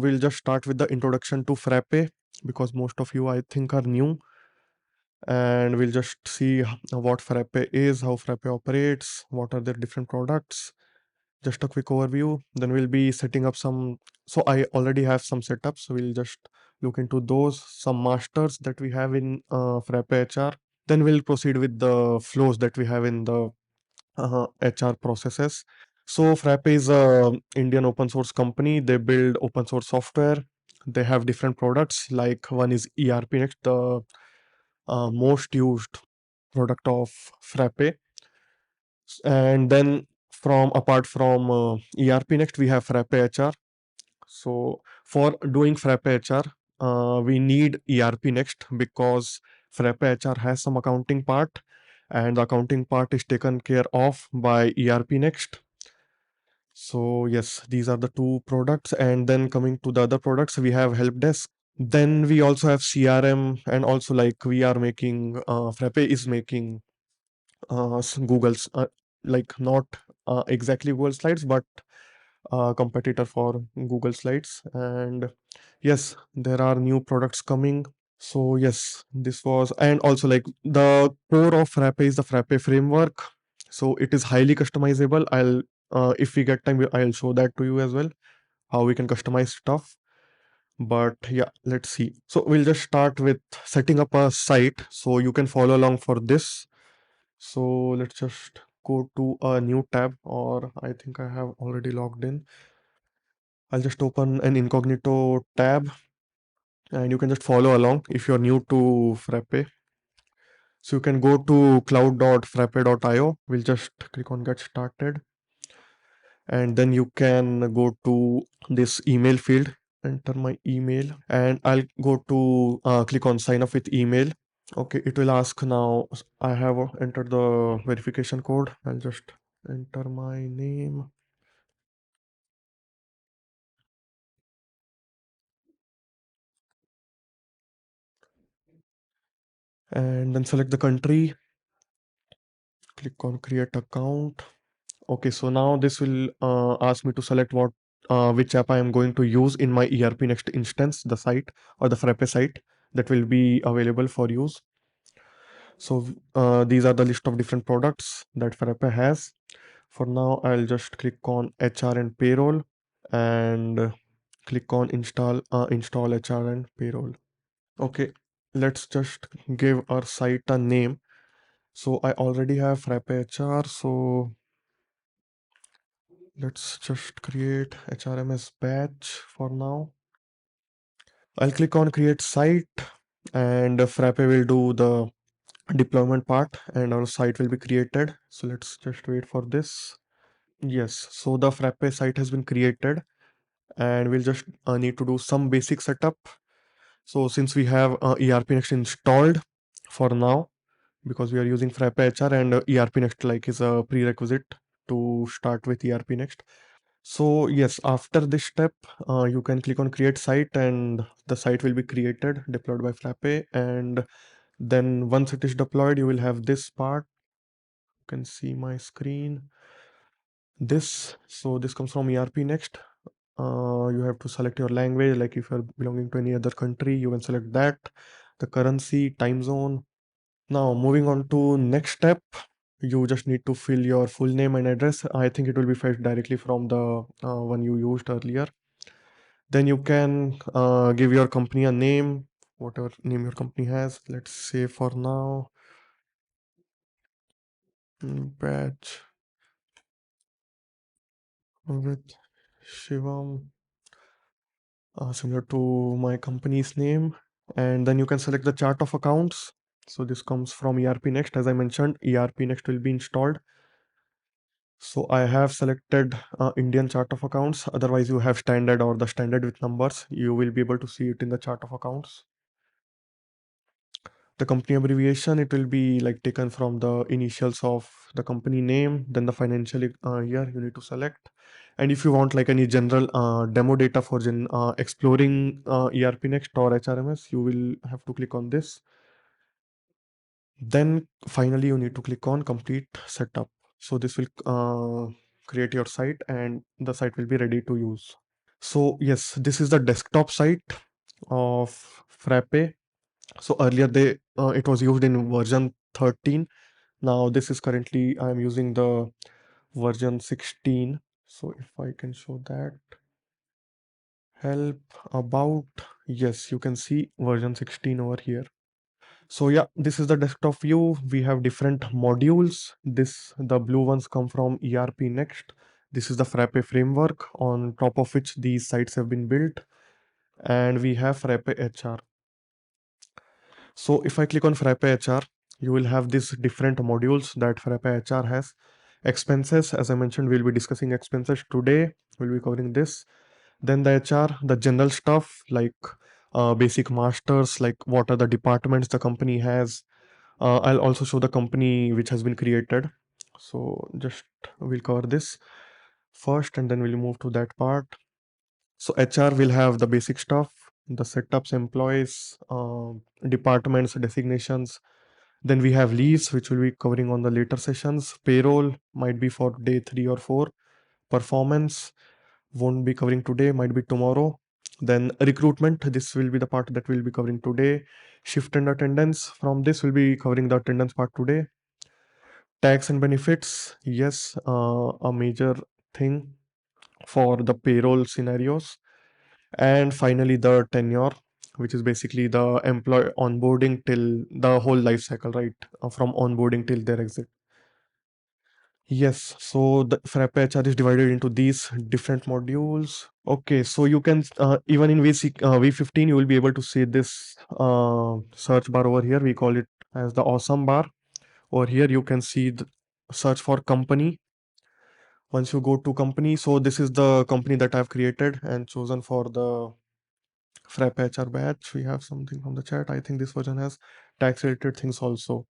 we'll just start with the introduction to Frappe because most of you, I think, are new. And we'll just see what Frappe is, how Frappe operates, what are their different products. Just a quick overview. Then we'll be setting up some. So I already have some setups. So we'll just look into those, some masters that we have in Frappe HR. Then we'll proceed with the flows that we have in the HR processes. So Frappe is a Indian open source company. They build open source software. They have different products. Like one is ERP Next, the most used product of Frappe. And then from apart from ERP Next, we have Frappe HR. So for doing Frappe HR, we need ERP Next because Frappe HR has some accounting part, and the accounting part is taken care of by ERP Next. So yes, these are the two products. And then coming to the other products, we have Help Desk. Then we also have CRM, and also like we are making Frappe is making Google's like not exactly Google Slides, but competitor for Google Slides. And yes, there are new products coming. So yes, this was, and also like the core of Frappe is the Frappe framework. So it is highly customizable. I'll if we get time, I'll show that to you as well, how we can customize stuff. But yeah, let's see. So we'll just start with setting up a site so you can follow along for this. So let's just go to a new tab, or I think I have already logged in. I'll just open an incognito tab and you can just follow along if you're new to Frappe. So you can go to cloud.frappe.io. We'll just click on get started. And then you can go to this email field, enter my email, and I'll go to click on sign up with email. Okay, it will ask now. I have entered the verification code. I'll just enter my name. And then select the country. Click on create account. Okay, so now this will ask me to select what which app I am going to use in my ERP Next instance, the site or the Frappe site that will be available for use. So these are the list of different products that Frappe has. For now, I'll just click on HR and payroll and click on install HR and payroll. Okay, let's just give our site a name. So I already have Frappe HR, so let's just create HRMS batch for now. I'll click on create site and Frappe will do the deployment part and our site will be created. So let's just wait for this. Yes, so the Frappe site has been created and we'll just need to do some basic setup. So since we have ERP Next installed for now, because we are using Frappe HR and ERP Next like is a prerequisite to start with ERP Next. So yes, after this step, you can click on create site and the site will be created, deployed by Frappe. And then once it is deployed, you will have this part. You can see my screen. So this comes from ERP Next. You have to select your language, like if you're belonging to any other country, you can select that, the currency, time zone. Now moving on to next step, you just need to fill your full name and address. I think it will be fetched directly from the one you used earlier. Then you can give your company a name, whatever name your company has. Let's say for now, batch with Shivam, similar to my company's name. And then you can select the chart of accounts. So this comes from ERP Next. As I mentioned, ERP Next will be installed. So I have selected Indian chart of accounts. Otherwise, you have standard or the standard with numbers. You will be able to see it in the chart of accounts. The company abbreviation, it will be like taken from the initials of the company name, then the financial year you need to select. And if you want like any general demo data for exploring ERP Next or HRMS, you will have to click on this. Then finally, you need to click on complete setup. So this will create your site and the site will be ready to use. So yes, this is the desktop site of Frappe. So earlier it was used in version 13. Now this is currently I'm using the version 16. So if I can show that, help about, yes, you can see version 16 over here. So yeah, this is the desktop view. We have different modules. The blue ones come from ERP Next. This is the Frappe framework on top of which these sites have been built. And we have Frappe HR. So if I click on Frappe HR, you will have these different modules that Frappe HR has. Expenses, as I mentioned, we'll be discussing expenses today. We'll be covering this. Then the HR, the general stuff like basic masters, like what are the departments the company has. I'll also show the company which has been created. So just we'll cover this first and then we'll move to that part. So HR will have the basic stuff, the setups, employees, departments, designations. Then we have leaves, which will be covering on the later sessions. Payroll might be for day 3 or 4. Performance won't be covering today, might be tomorrow. Then recruitment, this will be the part that we'll be covering today. Shift and attendance, from this we'll be covering the attendance part today. Tax and benefits, yes, a major thing for the payroll scenarios. And finally, the tenure, which is basically the employee onboarding till the whole life cycle, right? From onboarding till their exit. Yes, so the Frappe HR is divided into these different modules. Okay, so you can even in V15 you will be able to see this search bar over here. We call it as the awesome bar. Over here you can see the search for company. Once you go to company, so this is the company that I've created and chosen for the Frappe HR batch. We have something from the chat. I think this version has tax related things also.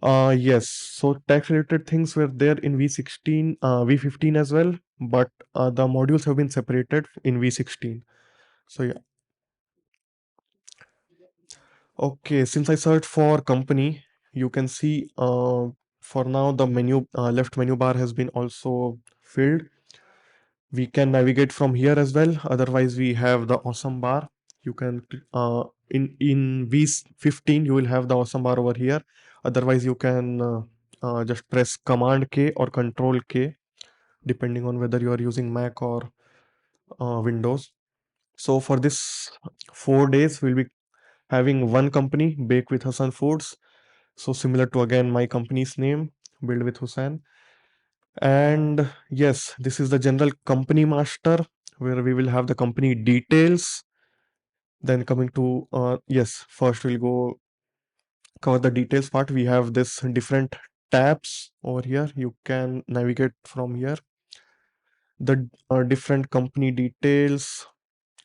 Yes. So tax related things were there in V16, V15 as well, but the modules have been separated in V16. So yeah. Okay. Since I searched for company, you can see for now the menu left menu bar has been also filled. We can navigate from here as well. Otherwise, we have the awesome bar. You can in V15 you will have the awesome bar over here. Otherwise, you can just press Command K or Control K depending on whether you are using Mac or Windows. So for this 4 days, we'll be having one company, Bake with Hassan Foods. So similar to again my company's name, Build with Hussain. And yes, this is the general company master where we will have the company details. Then coming to, yes, first we'll go cover the details part. We have this different tabs over here. You can navigate from here. The different company details,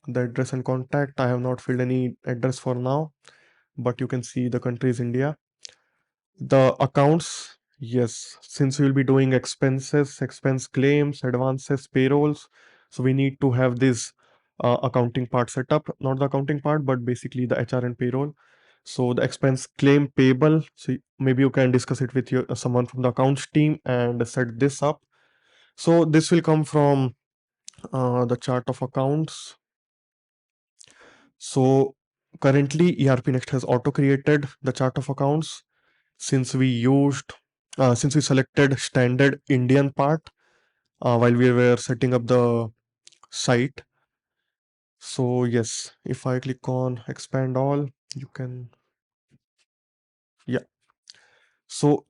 the address and contact. I have not filled any address for now, but you can see the country is India. The accounts, yes, since we will be doing expenses, expense claims, advances, payrolls, so we need to have this accounting part set up, not the accounting part, but basically the HR and payroll. So the expense claim payable, so maybe you can discuss it with your someone from the accounts team and set this up. So this will come from the chart of accounts. So currently ERP Next has auto created the chart of accounts since since we selected standard Indian part while we were setting up the site. So yes, if I click on expand all, you can, yeah. So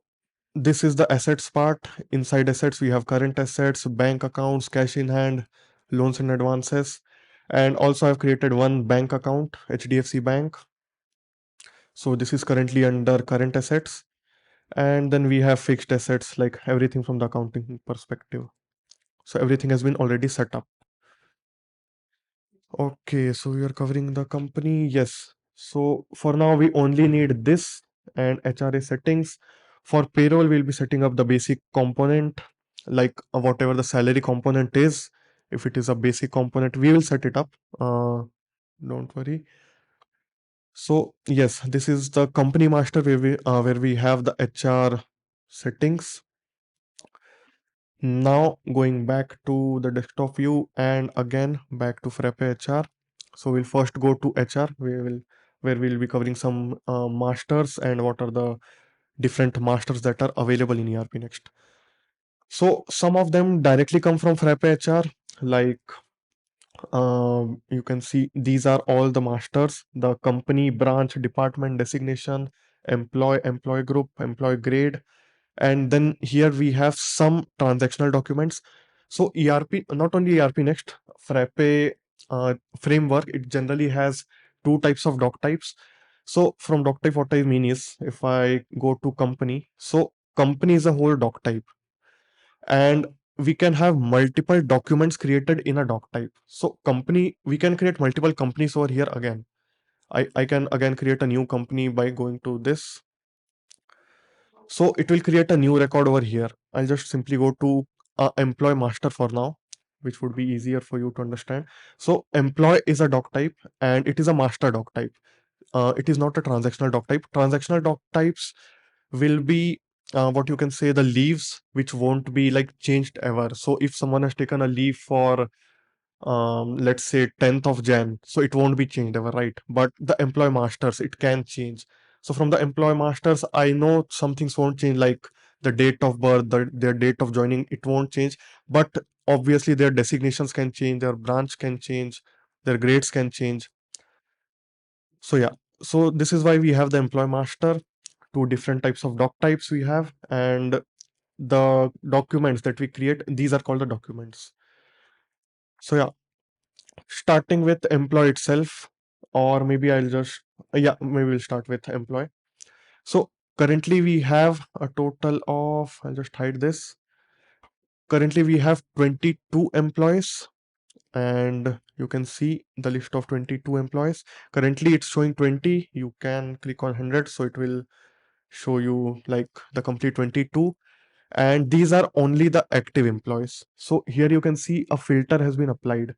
this is the assets part. Inside assets, we have current assets, bank accounts, cash in hand, loans and advances. And also I've created one bank account, HDFC Bank. So this is currently under current assets. And then we have fixed assets, like everything from the accounting perspective. So everything has been already set up. Okay, so we are covering the company. Yes. So for now, we only need this and HRA settings. For payroll, we'll be setting up the basic component, like whatever the salary component is. If it is a basic component, we will set it up. Don't worry. So yes, this is the company master where we have the HR settings. Now going back to the desktop view and again back to Frappe HR. So we'll first go to HR. Where we'll be covering some masters and what are the different masters that are available in ERP Next. So some of them directly come from Frappe HR, like you can see these are all the masters: the company, branch, department, designation, employee group, employee grade, and then here we have some transactional documents. So ERP, not only ERP Next, Frappe framework, it generally has two types of doc types. So from doc type, what I mean is, if I go to company, so company is a whole doc type, and we can have multiple documents created in a doc type. So company, we can create multiple companies over here again. I can again create a new company by going to this. So it will create a new record over here. I'll just simply go to employee master for now, which would be easier for you to understand. So employee is a doc type and it is a master doc type. It is not a transactional doc type. Transactional doc types will be what you can say, the leaves which won't be like changed ever. So if someone has taken a leave for let's say 10th of Jan, so it won't be changed ever, right? But the employee masters, it can change. So from the employee masters, I know some things won't change, like the date of birth, their date of joining, it won't change. But obviously their designations can change, their branch can change, their grades can change. So yeah, so this is why we have the employee master. Two different types of doc types we have, and the documents that we create, these are called the documents. So yeah, starting with employee itself, or maybe I'll just yeah, maybe we'll start with employee. So currently we have a total of, I'll just hide this. Currently we have 22 employees, and you can see the list of 22 employees. Currently it's showing 20. You can click on 100, so it will show you like the complete 22. And these are only the active employees. So here you can see a filter has been applied.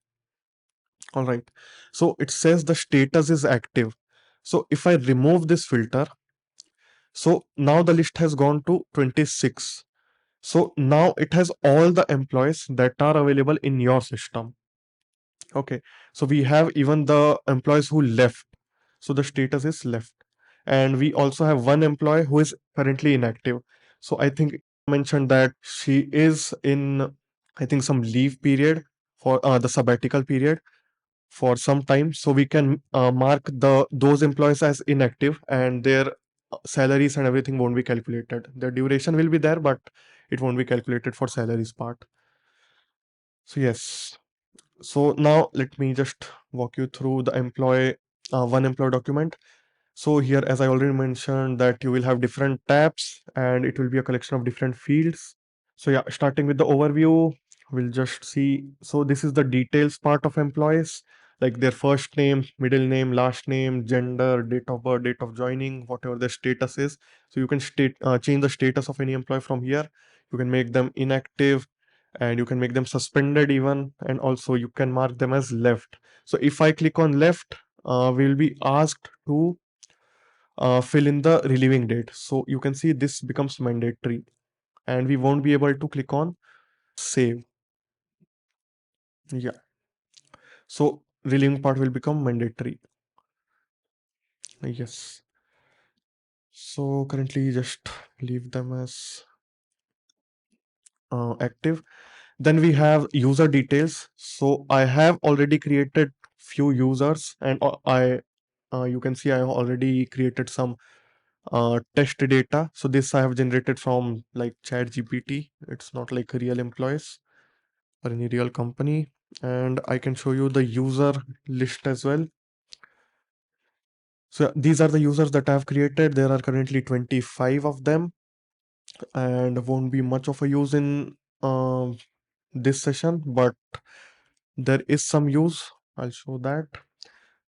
All right. So it says the status is active. So if I remove this filter, so now the list has gone to 26. So now it has all the employees that are available in your system. Okay. So we have even the employees who left. So the status is left. And we also have one employee who is currently inactive. So I think I mentioned that she is in, I think, some leave period for the sabbatical period for some time, so we can mark those employees as inactive, and their salaries and everything won't be calculated. The duration will be there, but it won't be calculated for salaries part. So yes, so now let me just walk you through the employee one employee document. So here, as I already mentioned, that you will have different tabs and it will be a collection of different fields. So yeah, starting with the overview, we'll just see. So this is the details part of employees, like their first name, middle name, last name, gender, date of birth, date of joining, whatever their status is. So you can change the status of any employee from here. You can make them inactive and you can make them suspended even, and also you can mark them as left. So if I click on left, we'll be asked to fill in the relieving date. So you can see this becomes mandatory and we won't be able to click on save. Yeah. So relieving part will become mandatory. Yes. So currently just leave them as active. Then we have user details. So I have already created few users, and you can see I have already created some test data. So this I have generated from like Chat GPT. It's not like real employees or any real company. And I can show you the user list as well. So these are the users that I have created. There are currently 25 of them and won't be much of a use in this session, but there is some use. I'll show that.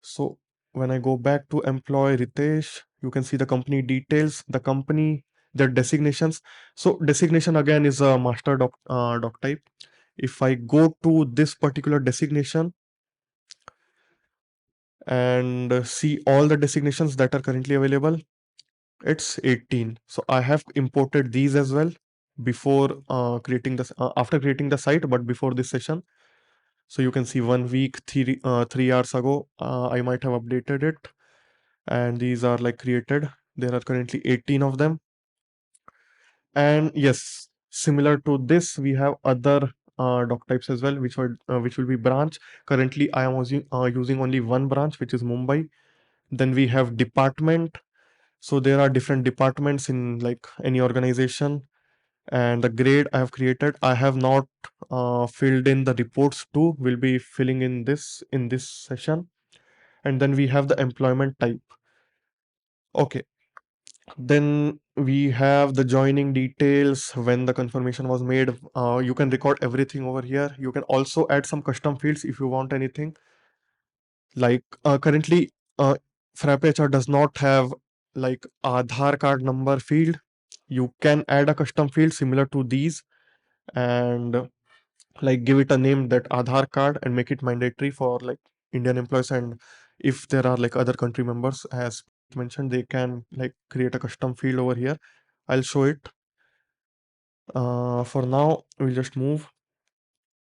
So when I go back to employee Ritesh, you can see the company details, the company, their designations. So designation again is a master doc type. If I go to this particular designation and see all the designations that are currently available, it's 18. So I have imported these as well. before creating this after creating the site, but before this session. So you can see 1 week, 3 hours ago, I might have updated it, and these are like created. There are currently 18 of them. And yes, similar to this, we have other doc types as well, which will be branch. Currently, I am using only one branch, which is Mumbai. Then we have department. So there are different departments in like any organization, and the grade I have created, I have not filled in the reports too. Will be filling in this session. And then we have the employment type. Okay, then we have the joining details, when the confirmation was made. You can record everything over here. You can also add some custom fields if you want anything. Like currently, Frappe HR does not have like Aadhaar card number field. You can add a custom field similar to these, and like give it a name that Aadhaar card, and make it mandatory for like Indian employees. And if there are like other country members, as mentioned, they can like create a custom field over here. I'll show it. For now, we'll just move.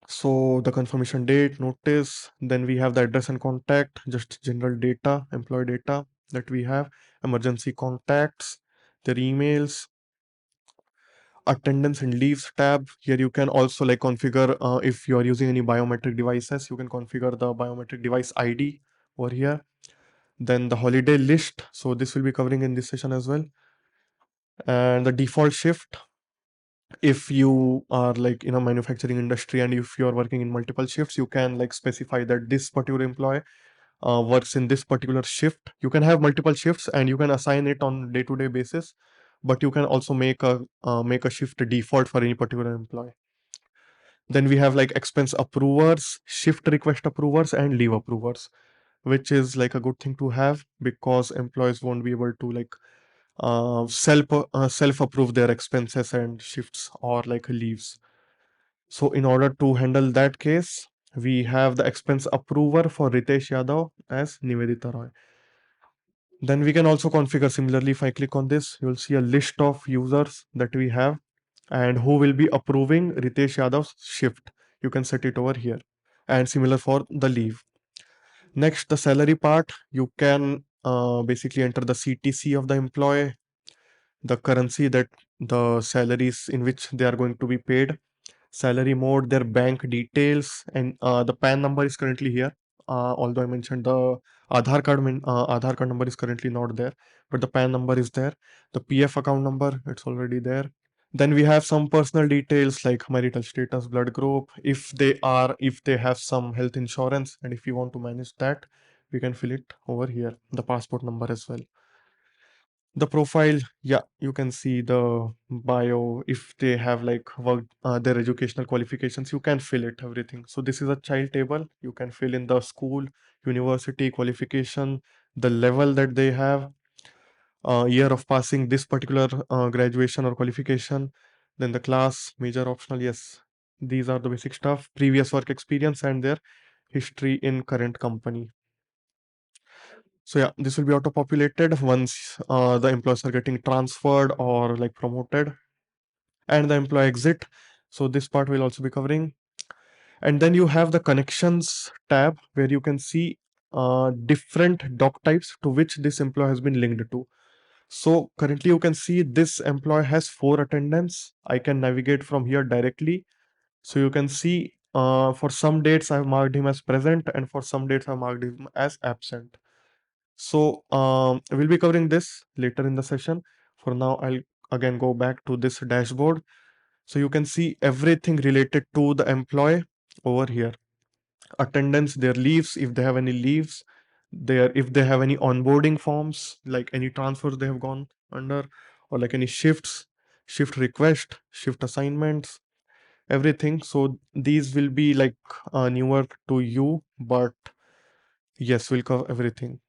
So the confirmation date, notice, then we have the address and contact, just general data, employee data that we have, emergency contacts, their emails, attendance and leaves tab. Here you can also like configure if you are using any biometric devices, you can configure the biometric device ID over here. Then the holiday list. So this will be covering in this session as well. And the default shift, if you are like in a manufacturing industry and if you are working in multiple shifts, you can like specify that this particular employee works in this particular shift. You can have multiple shifts and you can assign it on day-to-day basis, but you can also make a shift default for any particular employee. Then we have like expense approvers, shift request approvers, and leave approvers, which is like a good thing to have, because employees won't be able to like self approve their expenses and shifts or like leaves. So in order to handle that case, we have the expense approver for Ritesh Yadav as Nivedita Roy. Then we can also configure similarly. If I click on this, you'll see a list of users that we have and who will be approving Ritesh Yadav's shift. You can set it over here, and similar for the leave. Next, the salary part, you can basically enter the CTC of the employee, the currency that the salaries in which they are going to be paid, salary mode, their bank details, and the PAN number is currently here. Although I mentioned the Aadhaar card number is currently not there, but the PAN number is there. The PF account number, it's already there. Then we have some personal details like marital status, blood group, if they have some health insurance, and if you want to manage that, we can fill it over here. The passport number as well. The profile, yeah, you can see the bio. If they have like worked their educational qualifications, you can fill it everything. So this is a child table. You can fill in the school, university qualification, the level that they have, year of passing this particular graduation or qualification, then the class, major, optional. Yes, these are the basic stuff, previous work experience, and their history in current company. So yeah, this will be auto populated once the employees are getting transferred or like promoted, and the employee exit. So this part will also be covering. And then you have the connections tab, where you can see different doc types to which this employee has been linked to. So currently you can see this employee has 4 attendance. I can navigate from here directly. So you can see for some dates I've marked him as present, and for some dates I've marked him as absent. So we'll be covering this later in the session. For now, I'll again go back to this dashboard. So you can see everything related to the employee over here. Attendance, their leaves, if they have any leaves, if they have any onboarding forms, like any transfers they have gone under, or like any shifts, shift request, shift assignments, everything. So these will be like newer to you, but yes, we'll cover everything.